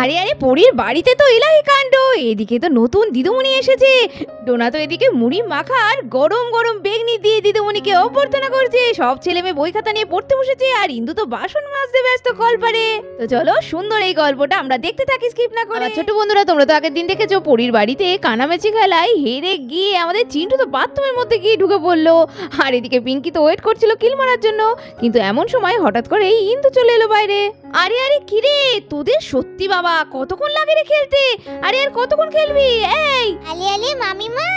আরে আরে পরীর বাড়িতে তো এলাই কাণ্ড, এদিকে তো নতুন দিদিমণি এসেছে। ডোনা তো এদিকে মুড়ি মাখার গরম গরম বেগনি দিয়ে দিদিমণিকে অভ্যর্থনা করছে। সব ছেলে মেয়ে বই খাতা নিয়ে পড়তে বসেছে, আর ইন্দু তো বাসন মাজতে ব্যস্ত কলপারে। তো চলো সুন্দর এই গল্পটা আমরা দেখতে থাকি স্কিপ না করে। ছোট বন্ধুরা, তোমরা তো আগের দিন দেখেছো পরীর বাড়িতে কানামেচি খেলায় হেরে গিয়ে আমাদের চিন্টু তো বাথরুমের মধ্যে গিয়ে ঢুকে পড়লো, আর এদিকে পিঙ্কি তো ওয়েট করছিল কিল মারার জন্য। কিন্তু এমন সময় হঠাৎ করে ইন্দু চলে এলো বাইরে। আরে আরে কিরে, তোদের সত্যি বাবা কতক্ষণ লাগে রে খেলতে? আরে আর কতক্ষণ খেলবি? এই আলে আলে মামিমা,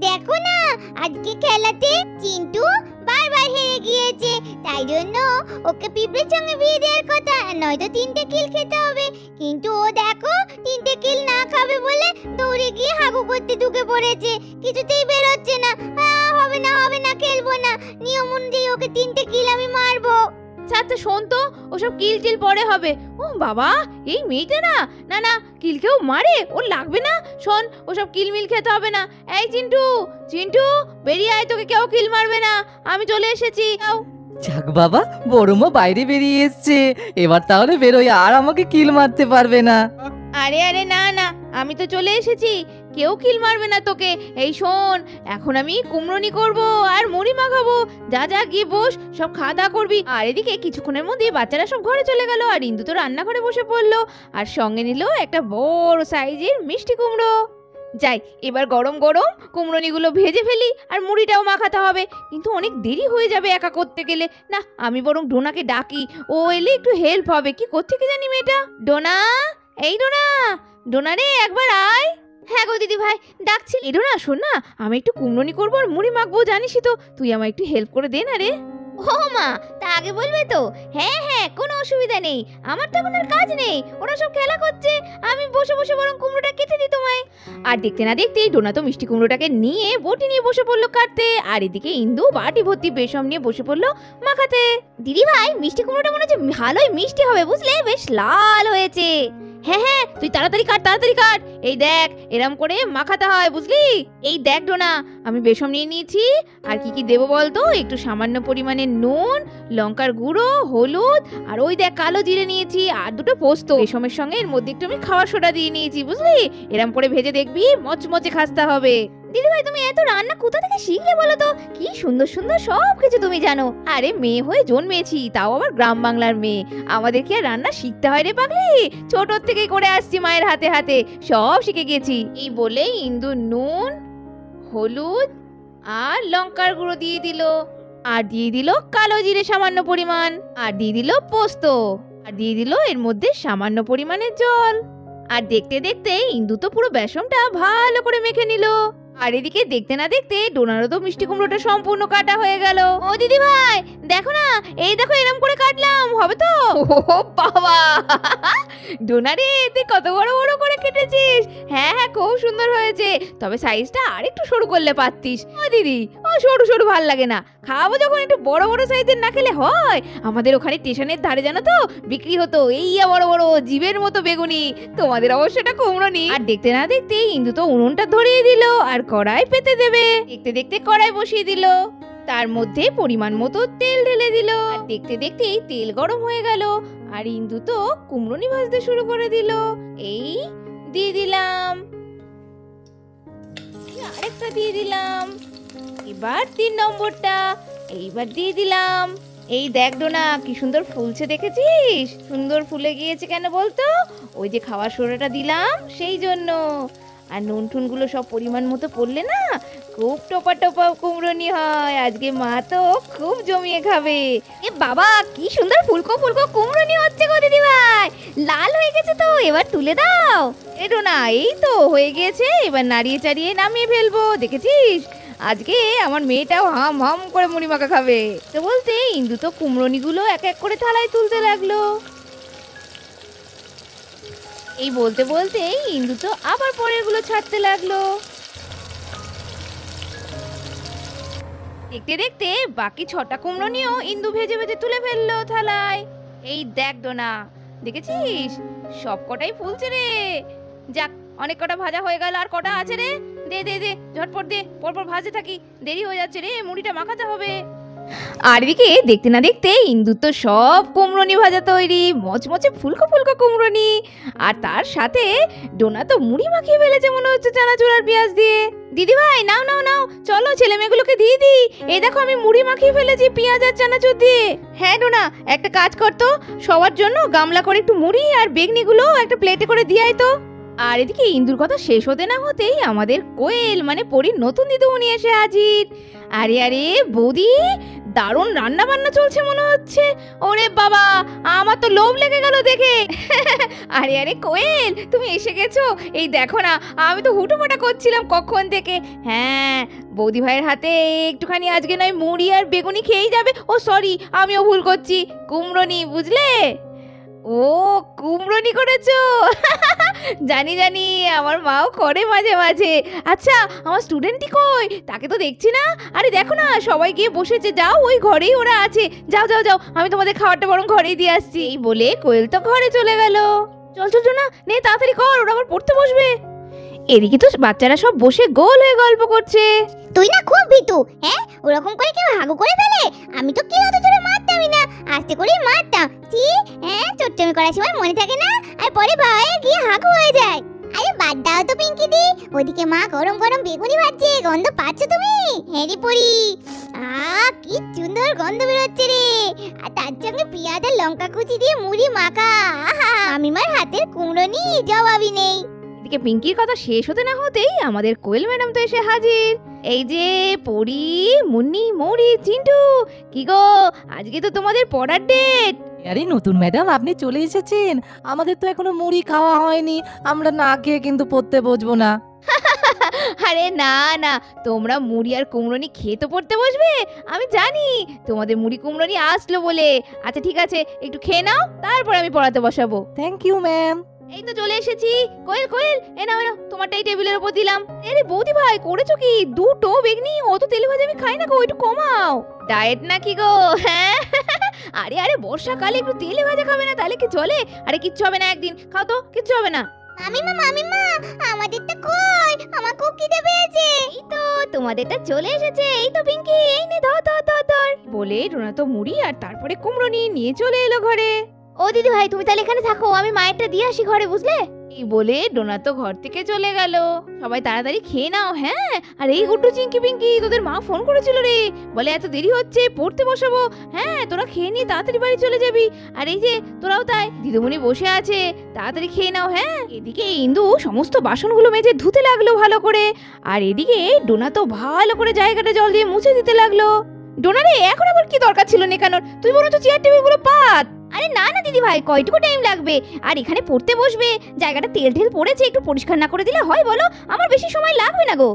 দেখো না আজকে খেলাতে চিন্টু বারবার হেরে গিয়েছে, তাই জন্য ওকে পিঁপড়ের সঙ্গে বিয়ে দেওয়ার কথা, নয়তো 3টে কিল খেতে হবে। কিন্তু ও দেখো 3টে কিল না খাবে বলে দৌড়ে গিয়ে হাগু করতে ঢুকে পড়েছে, কিছুতেই বেরোচ্ছে না। হবে না হবে না, খেলবো না, নিয়ম অনুযায়ী ওকে 3টে কিল আমি মারবো। আচ্ছা শোন তো, ওসব কিল টিল পরে হবে। ও বাবা, এই মেয়েটা না না না কিল কেউ মারে, ওর লাগবে না। শোন, ওসব কিল মিল খেতে হবে না। এই চিন্টু, চিন্টু বেরিয়ে আয়, তোকে কেউ কিল মারবে না, আমি চলে এসেছি। যাক বাবা, বড়মা বাইরে বেরিয়ে এসছে, এবার তাহলে বেরোই, আর আমাকে কিল মারতে পারবে না। আরে আরে না না, আমি তো চলে এসেছি, কেউ কিল মারবে না তোকে। এই শোন, এখন আমি কুমড়োনি করব আর মুড়ি মাখাবো। যা যা গিয়ে বস, সব খাওয়া দাওয়া করবি। আর এদিকে কিছুক্ষণের মধ্যে বাচ্চারা সব ঘরে চলে গেল, আর ইন্দু তো রান্নাঘরে বসে পড়লো, আর সঙ্গে নিল একটা বড় সাইজের মিষ্টি কুমড়ো। যাই, এবার গরম গরম কুমড়োনিগুলো ভেজে ফেলি, আর মুড়িটাও মাখাতে হবে। কিন্তু অনেক দেরি হয়ে যাবে একা করতে গেলে। না, আমি বরং ডোনাকে ডাকি, ও এলে একটু হেল্প হবে। কি করছে কি জানি মেয়েটা। ডোনা, এই ডোনা, ডোনা রে একবার আয়। হ্যাঁ গো দিদি ভাই, ডাকছি। এই ডোনা শোন না, আমি একটু কুমড়োনি করবো আর মুড়ি মাখবো, জানিসই তো, তুই আমায় একটু হেল্প করে দে না রে। ও মা, তা আগে বলবে তো। হ্যাঁ হ্যাঁ, কোনো অসুবিধা নেই, আমার তো এখন আর কাজ নেই, ওরা সব খেলা করছে, আমি বসে বসে বরং কুমড়োটা কেটে দিই তোমায়। আর দেখতে না দেখতেই ডোনা তো মিষ্টি কুমড়োটাকে নিয়ে বটি নিয়ে বসে পড়লো কাটতে, আর এদিকে ইন্দু বাটি ভর্তি বেসম নিয়ে বসে পড়লো মাখাতে। দিদি ভাই, মিষ্টি কুমড়োটা মনে হচ্ছে ভালোই মিষ্টি হবে, বুঝলে, বেশ লাল হয়েছে। হ্যাঁ হ্যাঁ, তুই তাড়াতাড়ি কাট, তাড়াতাড়ি কাট। এই দেখ, এরম করে মাখাতে হয়, বুঝলি। এই দেখ ডোনা, আমি বেসম নিয়ে নিয়েছি। আর কি কি দেবো বলতো? একটু সামান্য পরিমাণে নুন, লঙ্কার গুঁড়ো, হলুদ, আর ওই দেখ কালো জিরে নিয়েছি, আর দুটো পোস্ত। বেসমের সঙ্গে এর মধ্যে একটু আমি খাওয়ার সোডা দিয়ে নিয়েছি, বুঝলি। এরম করে ভেজে দেখবি, মচমচে খাস্তা হবে। দিদি ভাই, তুমি এত রান্না কোথা থেকে শিখলে বলো তো? কি সুন্দর সুন্দর সব কিছু তুমি জানো। আরে মেয়ে হয়ে জন্মেছি, তাও আবার গ্রাম বাংলার মেয়ে, আমাদের কি আর রান্না শিখতে হয় রে পাগলি? ছোটর থেকেই করে আসছি মায়ের হাতে হাতে, সব শিখে গেছি। এই বলে ইন্দু নুন, হলুদ আর লঙ্কার গুঁড়ো দিয়ে দিল, আর দিয়ে দিল কালো জিরে সামান্য পরিমাণ, আর দিয়ে দিল পোস্ত, আর দিয়ে দিল এর মধ্যে সামান্য পরিমাণে জল। আর দেখতে দেখতে ইন্দু তো পুরো বেসনটা ভালো করে মেখে নিল। আর এদিকে দেখতে না দেখতে ডোনারও তো মিষ্টি কুমড়োটা সম্পূর্ণ কাটা হয়ে গেল। ও দিদি ভাই, দেখো না, এই দেখো এরম করে কাটলাম, হবে তো? ও বাবা, ডোনারে তুই কত বড় বড় করে কেটেছিস। হ্যাঁ হ্যাঁ, খুব সুন্দর হয়েছে, তবে সাইজটা আর একটু সরু করলে পারতিস। ও দিদি, ও সরু সরু ভাল লাগে না, খাবো যখন একটু বড় বড় সাইজের না খেলে হয়। আমাদের ওখানে স্টেশনের ধারে জানো তো বিক্রি হতো এইয়া বড় বড় জিভের মতো বেগুনি, তোমাদের অবশ্যটা কুমড়োনি। আর দেখতে না দেখতে ইন্দু তো উনুনটা ধরিয়ে দিল, আর কড়াই পেতে দেবে। দেখতে দেখতে কড়াই বসিয়ে দিল, তার মধ্যে পরিমাণ মতো তেল ঢেলে দিল। আর দেখতে দেখতেই তেল গরম হয়ে গেল, আর ইন্দু তো কুমড়োনি ভাজতে শুরু করে দিল। এই দিয়ে দিলাম, আরেকটা দিয়ে দিলাম, এবার 3 নম্বরটা, এইবার দিয়ে দিলাম। এই দেখ ডোনা, কি সুন্দর ফুলছে, দেখেছিস? সুন্দর ফুলে গিয়েছে কেন বলতো? ওই যে খাওয়ার সোডাটা দিলাম সেই জন্য। আর নুন টুনগুলো সব পরিমাণ মতো পড়লে না খুব টোপা টোপা কুমড়োনি হয়। আজকে মা তো খুব জমিয়ে খাবে। এ বাবা, কি সুন্দর ফুলকো ফুলকো কুমড়োনি হচ্ছে গো দিদি ভাই, লাল হয়ে গেছে তো, এবার তুলে দাও। এটো না, এই তো হয়ে গিয়েছে, এবার নাড়িয়ে চাড়িয়ে নামিয়ে ফেলবো। দেখেছিস, আজকে আমার মেয়েটাও হাম হাম করে মুড়ি মাখা খাবে। তো বলতে ইন্দু তো কুমড়োনিগুলো এক এক করে থালায় তুলতে লাগলো। এই বলতে বলতে ইন্দু তো আবার পরেরগুলো ছাড়তে লাগলো। দেখতে দেখতে বাকি 6টা কুমড়োনিও ইন্দু ভেজে ভেজে তুলে ফেললো থালায়। এই দেখ ডোনা, দেখেছিস সব কটাই ফুলছে রে। যাক, অনেক কটা ভাজা হয়ে গেল, আর কটা আছে রে? দে দে দে, ঝটপট দে, পরপর ভাজতে থাকি, দেরি হয়ে যাচ্ছে রে, মুড়িটা মাখাতে হবে। আর এদিকে দেখতে না দেখতে ইন্দুর তো সব কুমড়োনি ভাজা তৈরি, মচমচে ফুলকো ফুলকো কুমড়োনি। আর তার সাথে ডোনা তো মুড়ি মাখিয়ে ফেলেছে মনে হচ্ছে চানাচুর আর পেঁয়াজ দিয়ে। দিদি ভাই নাও নাও নাও, চলো ছেলে মেয়েগুলোকে দিয়ে দিই। এই দেখো আমি মুড়ি মাখিয়ে ফেলেছি পেঁয়াজ আর চানাচুর দিয়ে। হ্যাঁ ডোনা, একটা কাজ করতো, সবার জন্য গামলা করে একটু মুড়ি আর বেগনিগুলো একটা প্লেটে করে দিয়ে আয় তো। আর এদিকে ইন্দুর কথা শেষ হতে না হতেই আমাদের কোয়েল মানে পরীর নতুন দিদিমণি এসে হাজির। আরে আরে বৌদি, দারুণ রান্না বান্না চলছে মনে হচ্ছে। ওরে বাবা, আমার তো লোভ লেগে গেল দেখে। আরে আরে কোয়েল, তুমি এসে গেছো? এই দেখো না, আমি তো হুটোপাটা করছিলাম কখন থেকে। হ্যাঁ, বৌদি ভাইয়ের হাতে একটুখানি আজকে নয় মুড়ি আর বেগুনি খেয়েই যাবে। ও সরি, আমিও ভুল করছি, কুমড়োনি, বুঝলে? ও কুমড়োনি করেছো? জানি জানি, আমার মাও করে মাঝে মাঝে। আচ্ছা, আমার স্টুডেন্টই কই? তাকে তো দেখছি না। আরে দেখো না, সবাই গিয়ে বসেছে, যাও ওই ঘরেই ওরা আছে। যাও যাও যাও, আমি তোমাদের খাবারটা বরং ঘরেই দিয়ে আসছি। এই বলে কোয়েল তো ঘরে চলে গেল। চল চল না, নে তাড়াতাড়ি কর, ওরা আবার পড়তে বসবে। এদিকে তো বাচ্চারা সব বসে গোল হয়ে গল্প করছে। তুই না খুব ভীতু, হ্যাঁ? ওরকম করে কেউ হাগু করে ফেলে? আমি তো কেউ অত জোরে মারতামই না, আস্তে করে মারতাম। কি হ্যাঁ, চট্টমি করার সময় মনে থাকে না, আর পরে ভয়ে গিয়ে হাগু হয়ে যায়। আরে বাদ দাও তো পিঙ্কি দি, ওদিকে মা গরম গরম বেগুনি ভাজছে, গন্ধ পাচ্ছ তুমি? হ্যাঁ রে পরি, কি সুন্দর গন্ধ বেরোচ্ছে রে। আর তার সঙ্গে পেঁয়াজ আর লঙ্কা কুচি দিয়ে মুড়ি মাখা, মামিমার হাতের কুমড়োনি জবাবই নেই। এদিকে পিঙ্কির কথা শেষ হতে না হতেই আমাদের কোয়েল ম্যাডাম তো এসে হাজির। এই যে পরি, মুন্নি, মৌরি, চিন্টু, কি গো আজকে তো তোমাদের পড়ার ডেট। আরে নতুন ম্যাডাম, আপনি চলে এসেছেন? আমাদের তো এখনো মুড়ি খাওয়া হয়নি, আমরা না খেয়ে কিন্তু পড়তে বসবো না। আরে না না, তোমরা মুড়ি আর কুমড়োনি খেয়ে তো পড়তে বসবে, আমি জানি তোমাদের মুড়ি কুমড়োনি আসলো বলে। আচ্ছা ঠিক আছে, একটু খেয়ে নাও, তারপর আমি পড়াতে বসাবো। Thank you ma'am. এই তো চলে এসেছি। কোয়েল কোয়েল, এ নাও নাও, তোমারটাই টেবিলের উপর দিলাম। আরে বৌদি ভাই, করেছো কি? দুটো বেগনি, অত তেলে ভাজা আমি খাই না গো, একটু কমাও। ডায়েট নাকি গো? হ্যাঁ। আরে আরে বর্ষাকালে একটু তেলে ভাজা খাবে না তাহলে কি চলে? আরে কিচ্ছু হবে না, একদিন খাও তো, কিচ্ছু হবে না। মামিমা, আমাদেরটা কই? আমার খুব খিদে পেয়েছে। এই তো তোমাদেরটা চলে এসেছে। এই তো পিঙ্কি, এই নে ধর ধর ধর ধর। বলে রোনা তো মুড়ি আর তারপরে কুমড়োনি নিয়ে চলে এলো ঘরে। ও দিদি ভাই, তুমি তাহলে এখানে থাকো, আমি মায়েরটা দিয়ে আসি ঘরে, বুঝলে? এই বলে ডোনা তো ঘর থেকে চলে গেল। সবাই তাড়াতাড়ি খেয়ে নাও। হ্যাঁ, আর এই গুড্ডু, চিঙ্কি, পিঙ্কি, তোদের মা ফোন করেছিল রে, বলে এত দেরি হচ্ছে, পড়তে বসাবো। হ্যাঁ, তোরা খেয়ে নিয়ে তাড়াতাড়ি বাড়ি চলে যাবি। আর এই যে তোরাও তাই, দিদিমণি বসে আছে, তাড়াতাড়ি খেয়ে নাও। হ্যাঁ, এদিকে ইন্দু সমস্ত বাসনগুলো মেজে ধুতে লাগলো ভালো করে, আর এদিকে ডোনা তো ভালো করে জায়গাটা জল দিয়ে মুছে দিতে লাগলো। ডোনা রে, এখন আবার কি দরকার ছিল নেকানোর? তুই বরঞ্চ চেয়ার টেবিলগুলো পাত। আরে না না দিদি ভাই, কয়টুকু টাইম লাগবে? আর এখানে পড়তে বসবে, জায়গাটা তেল ঢেল পড়েছে, একটু পরিষ্কার না করে দিলে হয় বলো? আমার বেশি সময় লাগবে না গো।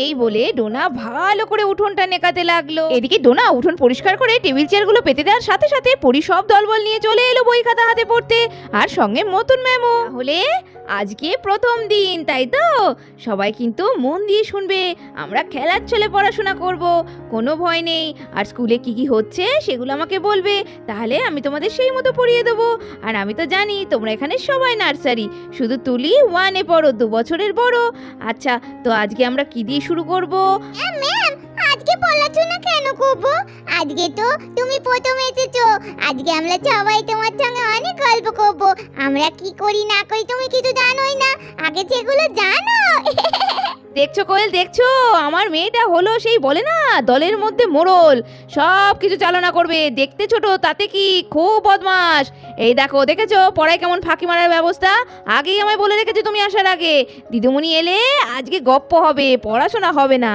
এই বলে ডোনা ভালো করে উঠোনটা নেকাতে লাগলো। এদিকে ডোনা উঠোন পরিষ্কার করে টেবিল চেয়ারগুলো পেতে দেওয়ার সাথে সাথে পরি সব দলবল নিয়ে চলে এলো বই খাতা হাতে পড়তে, আর সঙ্গে মতন ম্যামও। তাহলে আজকে প্রথম দিন, তাই তো? সবাই কিন্তু মন দিয়ে শুনবে, আমরা খেলার ছলে পড়াশোনা করব, কোনো ভয় নেই। আর স্কুলে কি কি হচ্ছে সেগুলো আমাকে বলবে, তাহলে আমি তোমাদের সেই মতো পড়িয়ে দেবো। আর আমি তো জানি তোমরা এখানে সবাই নার্সারি, শুধু তুলি 1-এ পড়ো, 2 বছরের বড়। আচ্ছা, তো আজকে আমরা কি দিয়ে শুরু করব? ম্যাম, আজকে পড়াশোনা কেন করব? আজকে তো তুমি প্রথম এসেছো, আজকে আমরা সবাই তোমার সঙ্গে অনেক গল্প করব। আমরা কি করি না করি তুমি কিছু জানোই না, আগে সেগুলো জানো। দেখছো কোয়েল, দেখছো আমার মেয়েটা হলো সেই বলে না দলের মধ্যে মোড়ল, সব কিছু চালনা করবে। দেখতে ছোট, তাতে কি খুব বদমাস। এই দেখো, দেখেছো পড়ায় কেমন ফাঁকি মারার ব্যবস্থা? আগেই আমায় বলে রেখেছো তুমি আসার আগে, দিদিমণি এলে আজকে গপ্প হবে, পড়াশোনা হবে না।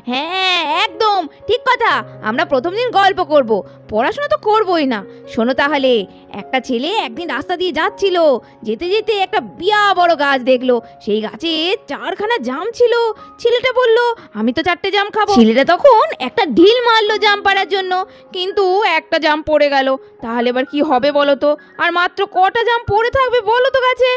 হ্যাঁ একদম ঠিক কথা, আমরা প্রথম দিন গল্প করব, পড়াশোনা তো করবই না। শোনো তাহলে, একটা ছেলে একদিন রাস্তা দিয়ে যাচ্ছিল, যেতে যেতে একটা বিয়া বড় গাছ দেখলো, সেই গাছে 4খানা জাম ছিল। ছেলেটা বলল, আমি তো 4টে জাম খাবো। ছেলেটা তখন একটা ঢিল মারলো জাম পাড়ার জন্য, কিন্তু একটা জাম পড়ে গেল। তাহলে এবার কি হবে বলো তো? আর মাত্র কটা জাম পড়ে থাকবে বলো তো গাছে?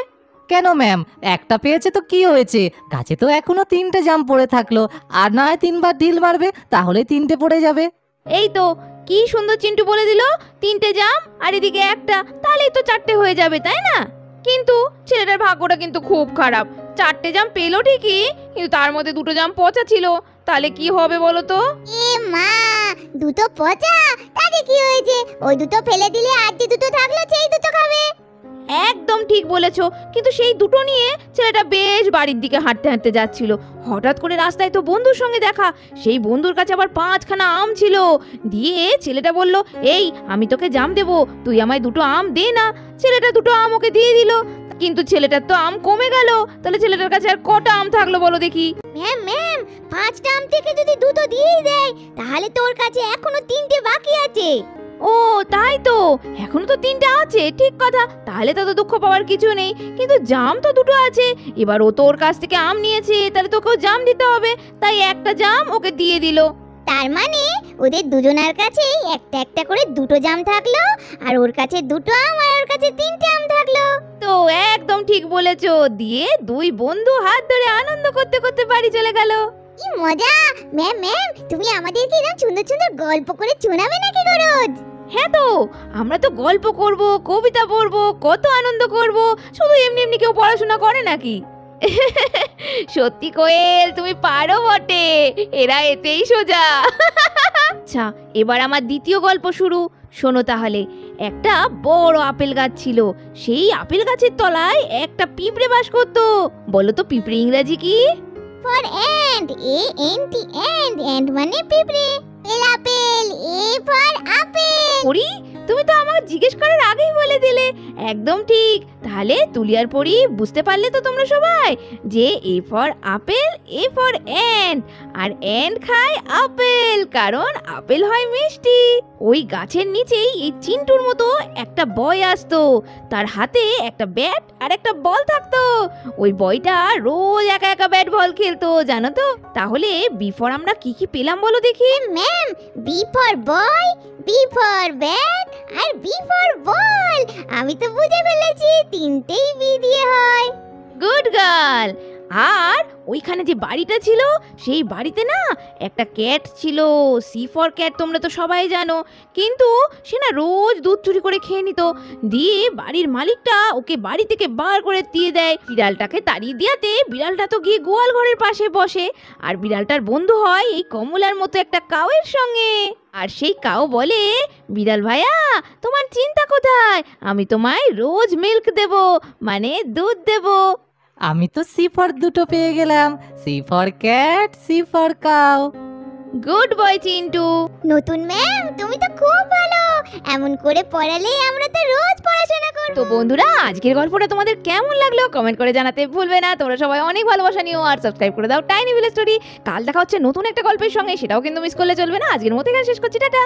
কেন ম্যাম, একটা পেয়েছে তো কি হয়েছে? গাছে তো এখনো 3টে জাম পড়ে থাকলো, আর না হয় 3বার ঢিল মারবে, তাহলে 3টে পড়ে যাবে। এই তো কি সুন্দর চিন্টু বলে দিল, 3টে জাম আর এদিকে একটা, তাহলেই তো 4টে হয়ে যাবে, তাই না? কিন্তু ছেলেটার ভাগ্যটা কিন্তু খুব খারাপ, 4টে জাম পেলো ঠিকই, কিন্তু তার মধ্যে 2টো জাম পচা ছিল। তাহলে কি হবে বলো তো? এ মা, দুটো পচা? তাতে কি হয়েছে? ওই দুটো ফেলে দিলে আর যে দুটো থাকলো সেই দুটো খাবে। একদম ঠিক বলেছো, কিন্তু সেই 2টো নিয়ে ছেলেটা বেশ বাড়ির দিকে হাঁটতে হাঁটতে যাচ্ছিল। হঠাৎ করে রাস্তায় তো বন্ধুর সঙ্গে দেখা। সেই বন্ধুর কাছে আবার 5খানা আম ছিল। দিয়ে ছেলেটা বলল, এই আমি তোকে জাম দেবো, তুই আমায় 2টো আম দে না। ছেলেটা 2টো আম ওকে দিয়ে দিল, কিন্তু ছেলেটার তো আম কমে গেল। তাহলে ছেলেটার কাছে আর কটা আম থাকলো বলো দেখি? ম্যাম ম্যাম, 5টা আম থেকে যদি দুটো দিয়েই দেয়, তাহলে তোর কাছে এখনো 3টে বাকি আছে। ও তাই তো, এখনো তো 3টে আছে, ঠিক কথা। তাহলে তো দুঃখ পাওয়ার কিছু নেই, কিন্তু জাম তো 2টো আছে। এবার ও তোর কাছ থেকে আম নিয়েছে, তাহলে তোকেও জাম দিতে হবে। তাই একটা জাম ওকে দিয়ে দিল। তার মানে ওদের দুজনের কাছেই একটা একটা করে 2টো জাম থাকলো, আর ওর কাছে 2টো আম আর ওর কাছে 3টে আম থাকলো। তো একদম ঠিক বলেছো। দিয়ে 2 বন্ধু হাত ধরে আনন্দ করতে করতে বাড়ি চলে গেল। কি মজা! ম্যাম ম্যাম, তুমি আমাদেরকে এরকম সুন্দর সুন্দর গল্প করে শোনাবে নাকি গো রোজ? হ্যাঁ তো, আমরা তো গল্প করব, কবিতা পড়বো, কত আনন্দ করব। শুধু এমনি এমনি কেউ পড়াশোনা করে নাকি? সত্যি কোয়েল, তুমি পারো বটে, এরা এতেই সোজা। আচ্ছা, এবার আমার দ্বিতীয় গল্প শুরু। শোনো তাহলে। একটা বড় আপেল গাছ ছিল। সেই আপেল গাছের তলায় একটা পিঁপড়ে বাস করতো। বলো তো পিঁপড়ে ইংরাজি কি? ফর অ্যান্ড, ANT, অ্যান্ড মানে পিঁপড়ে। Apple, A for apple. পড়ি, তুমি তো আমাকে জিজ্ঞেস করার আগেই বলে দিলে। একদম ঠিক। তাহলে তুলি আর পড়ি বুঝতে পারলে তো তোমরা সবাই, যে A for apple, A for ant, আর অ্যান্ড খায় আপেল, কারণ আপেল হয় মিষ্টি। ওই গাছের নিচেই এই চিন্টুর মতো একটা বয় আসতো। তার হাতে একটা ব্যাট আর একটা বল থাকতো। ওই বয়টা রোজ একা একা ব্যাট বল খেলতো, জানো তো? তাহলে বি ফর আমরা কি কি পেলাম বলো দেখি? Ma'am, B for boy, B for bat, আর বি ফর বল। আমি তো বুঝে ফেলেছি, 3টেই বি দিয়ে হয়। Good girl. আর ওইখানে যে বাড়িটা ছিল, সেই বাড়িতে না একটা ক্যাট ছিল। সি ফর ক্যাট, তোমরা তো সবাই জানো। কিন্তু সে না রোজ দুধ চুরি করে খেয়ে নিত। দিয়ে বাড়ির মালিকটা ওকে বাড়ি থেকে বার করে দিয়ে দেয়। বিড়ালটাকে তাড়িয়ে দিয়াতে বিড়ালটা তো গিয়ে গোয়াল ঘরের পাশে বসে। আর বিড়ালটার বন্ধু হয় এই কমলার মতো একটা কাউয়ের সঙ্গে। আর সেই কাউ বলে, বিড়াল ভাইয়া তোমার চিন্তা কোথায়, আমি তোমায় রোজ মিল্ক দেব, মানে দুধ দেব। আমি তো সি ফর 2টো পেয়ে গেলাম। C for cat, C for cow. Good boy Chintu. নতুন ম্যাম, তুমি তো খুব ভালো। এমন করে পড়ালে আমরা তো রোজ পড়াশোনা করব। তো বন্ধুরা, আজকের গল্পটা তোমাদের কেমন লাগলো কমেন্ট করে জানাতে ভুলবে না। তোমরা সবাই অনেক ভালোবাসা নিও, আর সাবস্ক্রাইব করে দাও টাইনি ভিলেজ স্টোরি। কাল দেখা হচ্ছে নতুন একটা গল্পের সঙ্গে, সেটাও কিন্তু মিস করলে চলবে না। আজকের মতো এখানে শেষ করছি, টাটা।